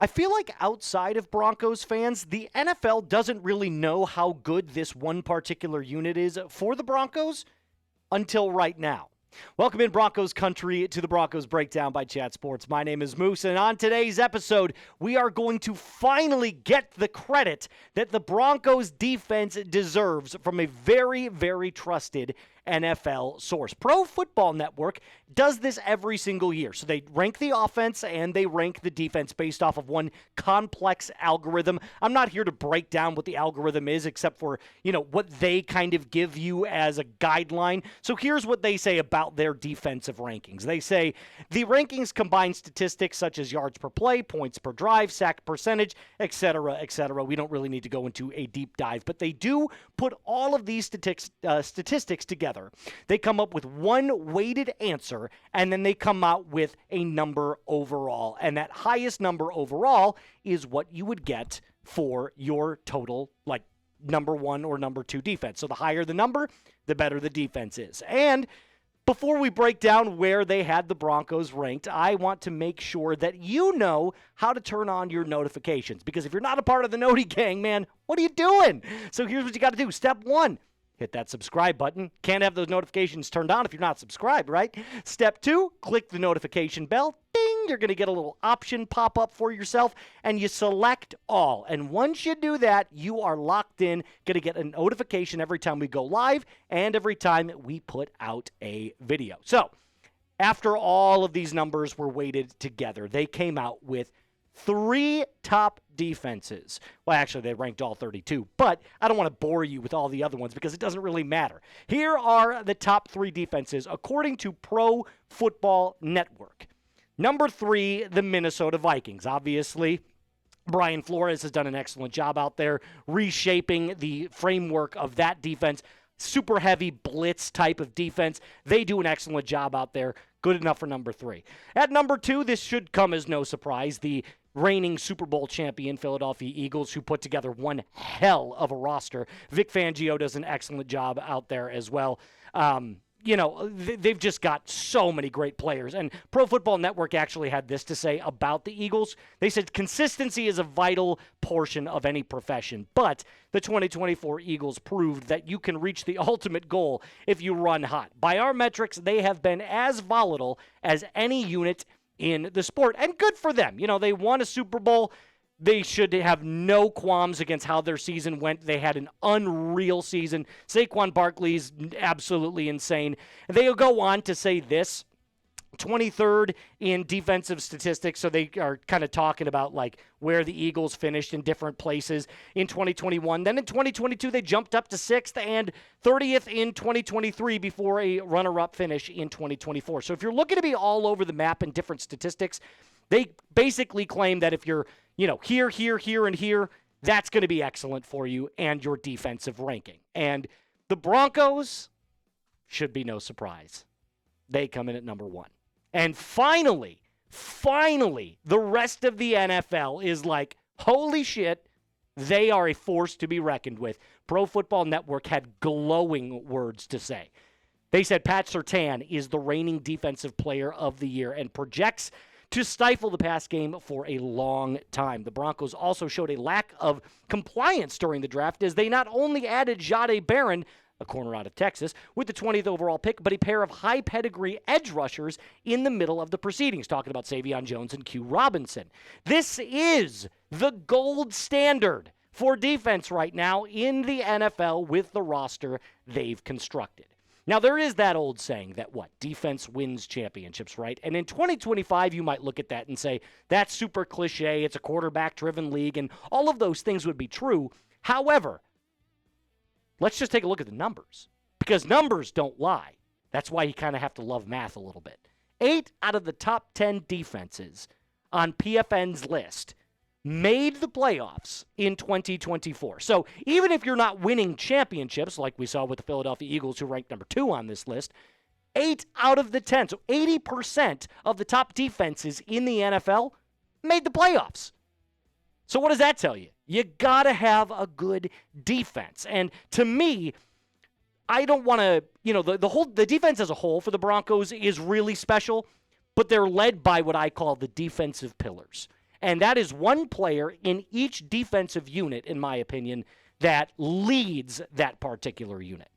I feel like outside of Broncos fans, the NFL doesn't really know how good this one particular unit is for the Broncos until right now. Welcome in Broncos country to the Broncos Breakdown by Chat Sports. My name is Moose, and on today's episode, we are going to finally get the credit that the Broncos defense deserves from a very, very trusted NFL source. Pro Football Network does this every single year. So they rank the offense and they rank the defense based off of one complex algorithm. I'm not here to break down what the algorithm is except for, what they kind of give you as a guideline. So here's what they say about their defensive rankings. They say the rankings combine statistics such as yards per play, points per drive, sack percentage, etc., etc. We don't really need to go into a deep dive, but they do put all of these statistics together. They come up with one weighted answer, and then they come out with a number overall. And that highest number overall is what you would get for your total, number one or number two defense. So the higher the number, the better the defense is. And before we break down where they had the Broncos ranked, I want to make sure that you know how to turn on your notifications. Because if you're not a part of the Noti gang, man, what are you doing? So here's what you got to do. Step one. Hit that subscribe button. Can't have those notifications turned on if you're not subscribed, right? Step two, click the notification bell. Ding! You're going to get a little option pop up for yourself, and you select all. And once you do that, you are locked in, going to get a notification every time we go live and every time we put out a video. So, after all of these numbers were weighted together, they came out with 3 top defenses. Well, actually, they ranked all 32, but I don't want to bore you with all the other ones because it doesn't really matter. Here are the top 3 defenses according to Pro Football Network. Number 3, the Minnesota Vikings. Obviously, Brian Flores has done an excellent job out there reshaping the framework of that defense. Super heavy blitz type of defense. They do an excellent job out there. Good enough for number 3. At number 2, this should come as no surprise, the reigning Super Bowl champion Philadelphia Eagles, who put together one hell of a roster. Vic Fangio does an excellent job out there as well. They've just got so many great players. And Pro Football Network actually had this to say about the Eagles. They said consistency is a vital portion of any profession, but the 2024 Eagles proved that you can reach the ultimate goal if you run hot. By our metrics, they have been as volatile as any unit in the sport, and good for them. They won a Super Bowl. They should have no qualms against how their season went. They had an unreal season. Saquon Barkley's absolutely insane. They'll go on to say this, 23rd in defensive statistics, so they are kind of talking about where the Eagles finished in different places in 2021. Then in 2022, they jumped up to 6th and 30th in 2023 before a runner-up finish in 2024. So if you're looking to be all over the map in different statistics, they basically claim that if you're here, here, and here, that's going to be excellent for you and your defensive ranking. And the Broncos should be no surprise. They come in at number 1. And finally, the rest of the NFL is holy shit, they are a force to be reckoned with. Pro Football Network had glowing words to say. They said Pat Surtain is the reigning defensive player of the year and projects to stifle the pass game for a long time. The Broncos also showed a lack of compliance during the draft as they not only added Jahdae Barron, a corner out of Texas, with the 20th overall pick, but a pair of high-pedigree edge rushers in the middle of the proceedings, talking about Savion Jones and Q Robinson. This is the gold standard for defense right now in the NFL with the roster they've constructed. Now, there is that old saying that defense wins championships, right? And in 2025, you might look at that and say, that's super cliche, it's a quarterback-driven league, and all of those things would be true. However, let's just take a look at the numbers, because numbers don't lie. That's why you kind of have to love math a little bit. 8 out of the top 10 defenses on PFN's list made the playoffs in 2024. So even if you're not winning championships, like we saw with the Philadelphia Eagles, who ranked number 2 on this list, 8 out of the 10, so 80% of the top defenses in the NFL made the playoffs. So what does that tell you? You got to have a good defense. And to me, I don't want to, the defense as a whole for the Broncos is really special, but they're led by what I call the defensive pillars. And that is one player in each defensive unit, in my opinion, that leads that particular unit,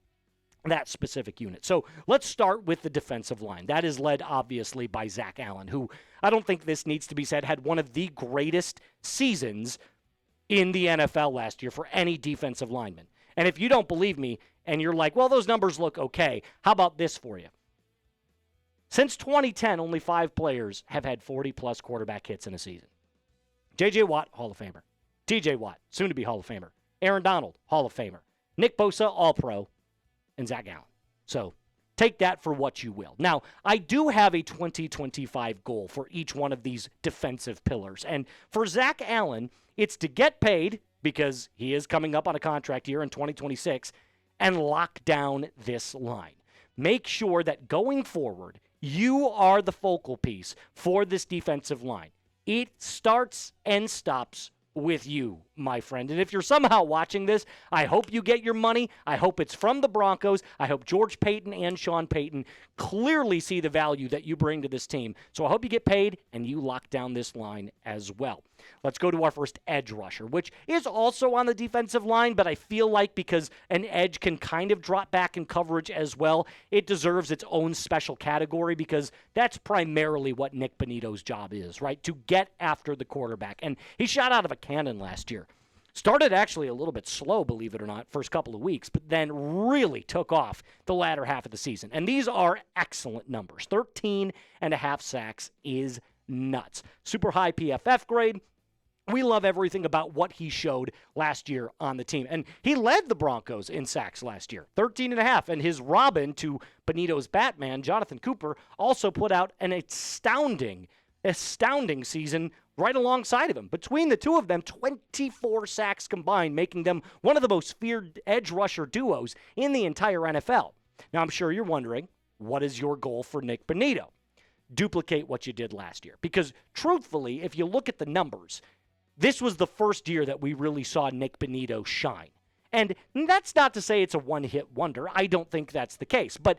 that specific unit. So let's start with the defensive line. That is led, obviously, by Zach Allen, who I don't think this needs to be said, had one of the greatest seasons in the NFL last year for any defensive lineman. And if you don't believe me and you're like, well, those numbers look okay, how about this for you? Since 2010, only 5 players have had 40-plus quarterback hits in a season. J.J. Watt, Hall of Famer. T.J. Watt, soon to be Hall of Famer. Aaron Donald, Hall of Famer. Nick Bosa, All-Pro. And Zach Allen. So take that for what you will. Now, I do have a 2025 goal for each one of these defensive pillars. And for Zach Allen, it's to get paid, because he is coming up on a contract year in 2026, and lock down this line. Make sure that going forward, you are the focal piece for this defensive line. It starts and stops with you, my friend. And if you're somehow watching this, I hope you get your money. I hope it's from the Broncos. I hope George Paton and Sean Payton clearly see the value that you bring to this team. So I hope you get paid and you lock down this line as well. Let's go to our first edge rusher, which is also on the defensive line, but I feel like because an edge can kind of drop back in coverage as well, it deserves its own special category, because that's primarily what Nik Bonitto's job is, right? To get after the quarterback. And he shot out of a cannon last year. Started actually a little bit slow, believe it or not, first couple of weeks, but then really took off the latter half of the season. And these are excellent numbers. 13 and a half sacks is nuts. Super high PFF grade. We love everything about what he showed last year on the team. And he led the Broncos in sacks last year, 13 and a half. And his Robin to Bonitto's Batman, Jonathan Cooper, also put out an astounding season right alongside of him. Between the two of them, 24 sacks combined, making them one of the most feared edge rusher duos in the entire NFL. Now, I'm sure you're wondering, what is your goal for Nik Bonitto? Duplicate what you did last year. Because truthfully, if you look at the numbers, this was the first year that we really saw Nik Bonitto shine. And that's not to say it's a one-hit wonder. I don't think that's the case. But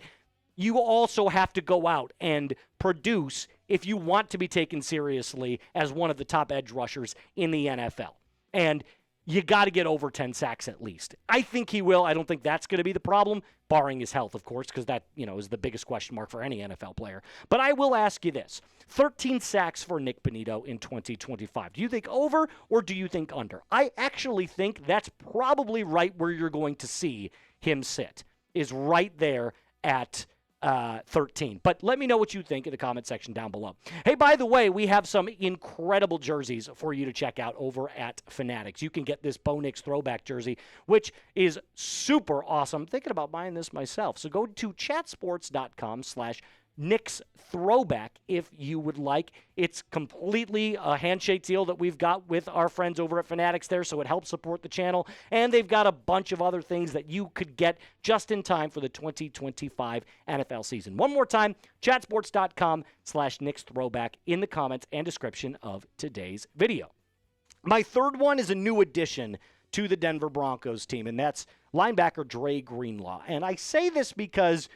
you also have to go out and produce if you want to be taken seriously as one of the top edge rushers in the NFL. And you got to get over 10 sacks at least. I think he will. I don't think that's going to be the problem, barring his health, of course, because that, is the biggest question mark for any NFL player. But I will ask you this. 13 sacks for Nik Bonitto in 2025. Do you think over or do you think under? I actually think that's probably right where you're going to see him sit, is right there at 13. But let me know what you think in the comment section down below. Hey, by the way, we have some incredible jerseys for you to check out over at Fanatics. You can get this Bo Nix throwback jersey, which is super awesome. I'm thinking about buying this myself. So go to chatsports.com/Nick's Throwback if you would like. It's completely a handshake deal that we've got with our friends over at Fanatics there, so it helps support the channel. And they've got a bunch of other things that you could get just in time for the 2025 NFL season. One more time, chatsports.com/Nick's Throwback in the comments and description of today's video. My third one is a new addition to the Denver Broncos team, and that's linebacker Dre Greenlaw. And I say this because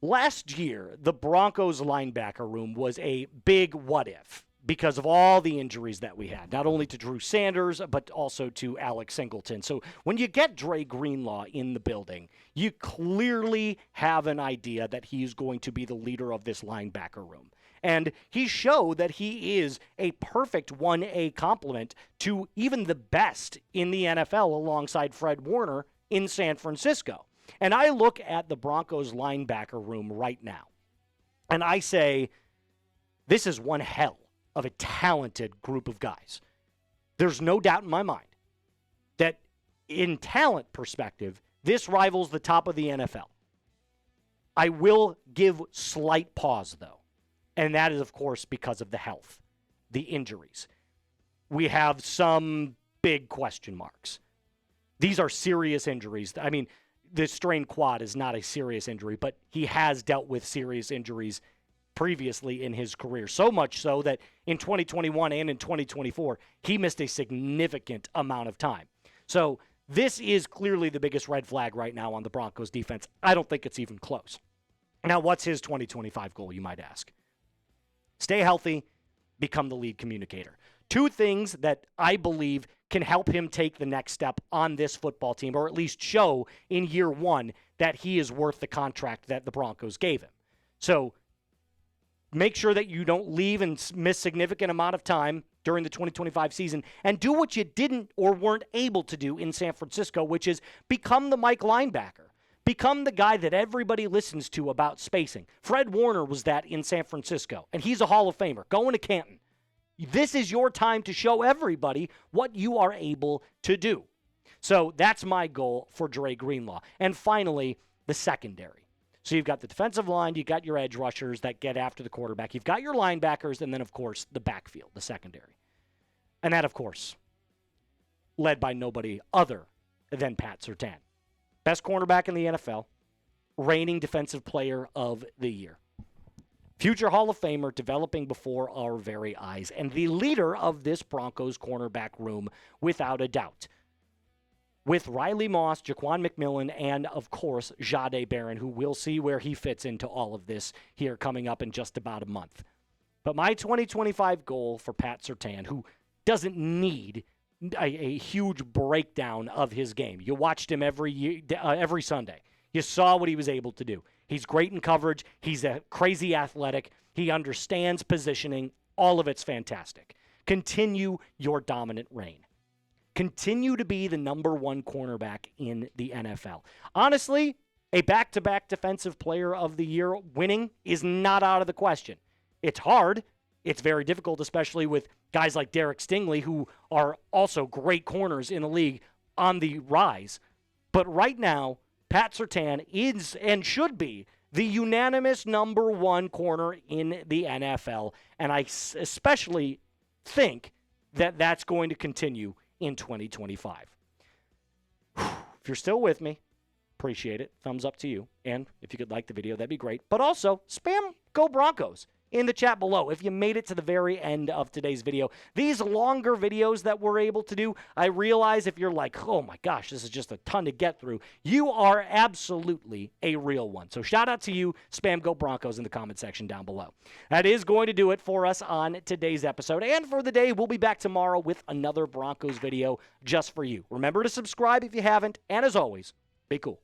last year, the Broncos linebacker room was a big what if because of all the injuries that we had, not only to Drew Sanders, but also to Alex Singleton. So when you get Dre Greenlaw in the building, you clearly have an idea that he's going to be the leader of this linebacker room. And he showed that he is a perfect 1A complement to even the best in the NFL alongside Fred Warner in San Francisco. And I look at the Broncos linebacker room right now, and I say, this is one hell of a talented group of guys. There's no doubt in my mind that in talent perspective, this rivals the top of the NFL. I will give slight pause, though, and that is, of course, because of the health, the injuries. We have some big question marks. These are serious injuries. I mean, the strained quad is not a serious injury, but he has dealt with serious injuries previously in his career. So much so that in 2021 and in 2024, he missed a significant amount of time. So this is clearly the biggest red flag right now on the Broncos defense. I don't think it's even close. Now, what's his 2025 goal, you might ask? Stay healthy, become the lead communicator. Two things that I believe can help him take the next step on this football team, or at least show in year one that he is worth the contract that the Broncos gave him. So make sure that you don't leave and miss significant amount of time during the 2025 season, and do what you didn't or weren't able to do in San Francisco, which is become the Mike linebacker. Become the guy that everybody listens to about spacing. Fred Warner was that in San Francisco, and he's a Hall of Famer going to Canton. This is your time to show everybody what you are able to do. So that's my goal for Dre Greenlaw. And finally, the secondary. So you've got the defensive line, you've got your edge rushers that get after the quarterback, you've got your linebackers, and then, of course, the backfield, the secondary. And that, of course, led by nobody other than Pat Surtain. Best cornerback in the NFL, reigning defensive player of the year. Future Hall of Famer developing before our very eyes, and the leader of this Broncos cornerback room without a doubt. With Riley Moss, Jaquan McMillan, and, of course, Jahdae Barron, who we'll see where he fits into all of this here coming up in just about a month. But my 2025 goal for Pat Surtain, who doesn't need a huge breakdown of his game. You watched him every Sunday. You saw what he was able to do. He's great in coverage. He's a crazy athletic. He understands positioning. All of it's fantastic. Continue your dominant reign. Continue to be the number one cornerback in the NFL. Honestly, a back-to-back Defensive Player of the Year winning is not out of the question. It's hard. It's very difficult, especially with guys like Derek Stingley, who are also great corners in the league on the rise. But right now, Pat Surtain is and should be the unanimous number one corner in the NFL. And I especially think that that's going to continue in 2025. If you're still with me, appreciate it. Thumbs up to you. And if you could like the video, that'd be great. But also, spam Go Broncos in the chat below if you made it to the very end of today's video. These longer videos that we're able to do, I realize if you're like, oh my gosh, this is just a ton to get through, you are absolutely a real one. So shout out to you, spam Go Broncos in the comment section down below. That is going to do it for us on today's episode. And for the day, we'll be back tomorrow with another Broncos video just for you. Remember to subscribe if you haven't. And as always, be cool.